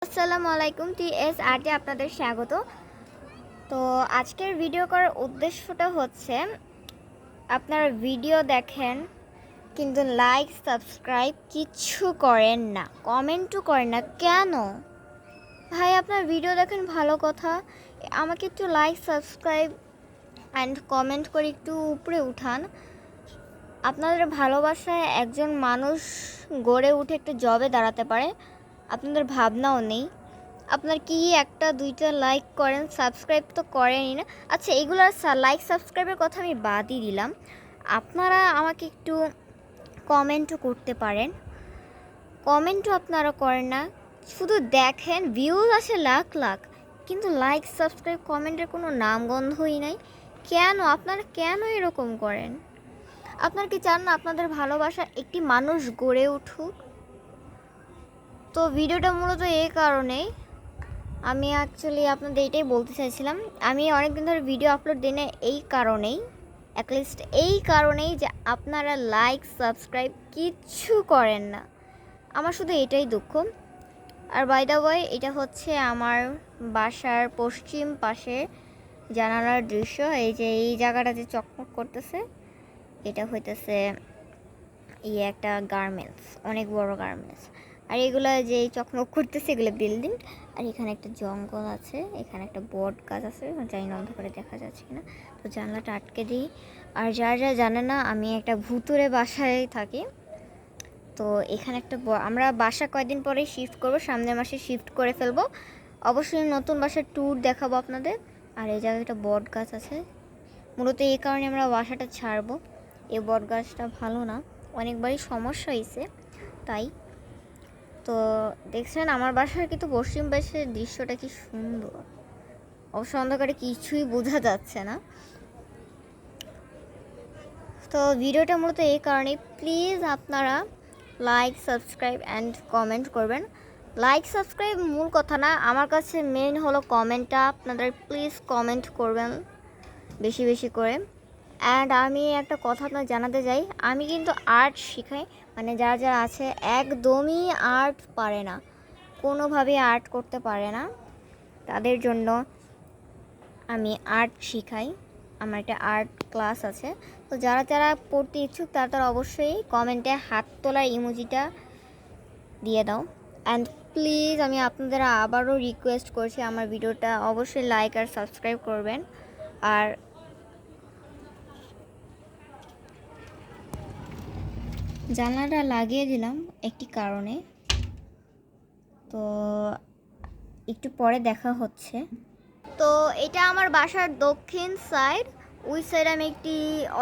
আসসালামু আলাইকুম, টিএস আর্টে আপনাদের স্বাগত। তো আজকের ভিডিও করার উদ্দেশ্যটা হচ্ছে, আপনারা ভিডিও দেখেন কিন্তু লাইক সাবস্ক্রাইব কিচ্ছু করেন না, কমেন্টও করেন না কেন? ভাই আপনার ভিডিও দেখেন ভালো কথা, আমাকে একটু লাইক সাবস্ক্রাইব অ্যান্ড কমেন্ট করে একটু উপরে উঠান। আপনাদের ভালোবাসায় একজন মানুষ গড়ে উঠে একটা জবে দাঁড়াতে পারে, আপনাদের ভাবনাও নেই। আপনার কি একটা দুইটা লাইক করেন, সাবস্ক্রাইব তো করেনই না। আচ্ছা, এগুলোর লাইক সাবস্ক্রাইবের কথা আমি বাদই দিলাম, আপনারা আমাকে একটু কমেন্টও করতে পারেন। কমেন্টও আপনারা করেন না, শুধু দেখেন, ভিউজ আসে লাখ লাখ, কিন্তু লাইক সাবস্ক্রাইব কমেন্টের কোনো নামগন্ধই নাই। কেন আপনারা কেন এরকম করেন? আপনারা কি চান না আপনাদের ভালোবাসা একটি মানুষ গড়ে উঠুক? তো ভিডিওটা মূলত এই কারণেই, আমি অ্যাকচুয়ালি আপনাদের এটাই বলতে চাইছিলাম। আমি অনেকদিন ধরে ভিডিও আপলোড দিই না এই কারণেই, অ্যাটলিস্ট এই কারণেই যে আপনারা লাইক সাবস্ক্রাইব কিচ্ছু করেন না। আমার শুধু এটাই দুঃখ। আর বাই দ্য ওয়ে, এটা হচ্ছে আমার বাসার পশ্চিম পাশে জানালার দৃশ্য। এই যে এই জায়গাটা যে চকমক করতেছে, এটা হইতেছে একটা গার্মেন্টস, অনেক বড় গার্মেন্টস। আর এগুলো যে চকমক করতেছে এগুলো বিল্ডিং। আর এখানে একটা জঙ্গল আছে, এখানে একটা বট গাছ আছে, জানি না অন্ধকারে দেখা যাচ্ছে কিনা। তো জানলাটা আটকে দিই। আর যারা জানে না, আমি একটা ভুতুরে বাসায় থাকি। তো এখানে একটা আমরা বাসা কয়েকদিন পরেই শিফট করব, সামনের মাসে শিফট করে ফেলবো। অবশ্যই নতুন বাসার ট্যুর দেখাবো আপনাদের। আর এই জায়গায় একটা বট গাছ আছে, মূলত এই কারণে আমরা বাসাটা ছাড়বো। এই বট গাছটা ভালো না, অনেকবারই সমস্যা হয়েছে তাই। তো দেখছেন আমার বাসার কিন্তু পশ্চিম পাশের দৃশ্যটা কি সুন্দর, অবশ্য অন্ধকারে কিছুই বোঝা যাচ্ছে না। তো ভিডিওটা মূলত এই কারণে, প্লিজ আপনারা লাইক সাবস্ক্রাইব অ্যান্ড কমেন্ট করবেন। লাইক সাবস্ক্রাইব মূল কথা না, আমার কাছে মেন হলো কমেন্টটা। আপনাদের প্লিজ কমেন্ট করবেন বেশি বেশি করে। অ্যান্ড আমি একটা কথা আপনার জানাতে চাই, আমি কিন্তু আর্ট শেখাই, মানে যারা যারা আছে একদমই আর্ট পারে না, কোনোভাবে আর্ট করতে পারে না, তাদের জন্য আমি আর্ট শেখাই। আমার একটা আর্ট ক্লাস আছে। তো যারা যারা পড়তে ইচ্ছুক তারা তারা অবশ্যই কমেন্টে হাত তোলার ইমোজিটা দিয়ে দাও। অ্যান্ড প্লিজ আমি আপনাদের আবারও রিকোয়েস্ট করছি, আমার ভিডিওটা অবশ্যই লাইক আর সাবস্ক্রাইব করবেন। আর জানলাটা লাগিয়ে দিলাম একটি কারণে, তো একটু পরে দেখা হচ্ছে। তো এটা আমার বাসার দক্ষিণ সাইড, ওই সাইডে আমি একটি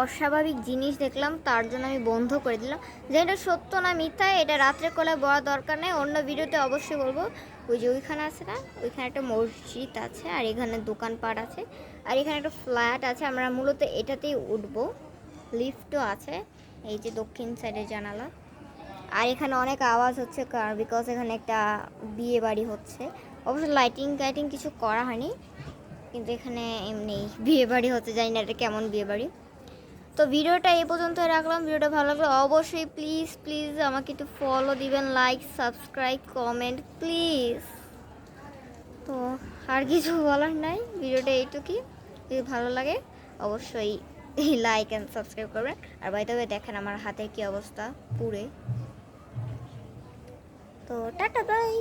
অস্বাভাবিক জিনিস দেখলাম, তার জন্য আমি বন্ধ করে দিলাম। যেটা সত্য না মিথ্যা এটা রাত্রে কোলে বলা দরকার নেই, অন্য ভিডিওতে অবশ্যই বলবো। ওই যে ওইখানে আছে না, ওইখানে একটা মসজিদ আছে, আর এখানে দোকানপাট আছে, আর এখানে একটা ফ্ল্যাট আছে। আমরা মূলত এটাতেই উঠবো, লিফটও আছে। এই যে দক্ষিণ সাইডের জানালা। আর এখানে অনেক আওয়াজ হচ্ছে, কারণ বিকজ এখানে একটা বিয়ে বাড়ি হচ্ছে। অবশ্য লাইটিং টাইটিং কিছু করা হয়নি, কিন্তু এখানে এমনি বিয়ে বাড়ি হচ্ছে, জানি না এটা কেমন বিয়ে বাড়ি। তো ভিডিওটা এই পর্যন্ত রাখলাম। ভিডিওটা ভালো লাগলে অবশ্যই প্লিজ প্লিজ আমাকে একটু ফলো দিবেন, লাইক সাবস্ক্রাইব কমেন্ট প্লিজ। তো আর কিছু বলার নাই, ভিডিওটা এইটুকুই। যদি ভালো লাগে অবশ্যই লাইক অ্যান্ড সাবস্ক্রাইব করবেন। আর বাই দ্য ওয়ে দেখেন আমার হাতের কি অবস্থা পুড়ে। তো টাটা বাই।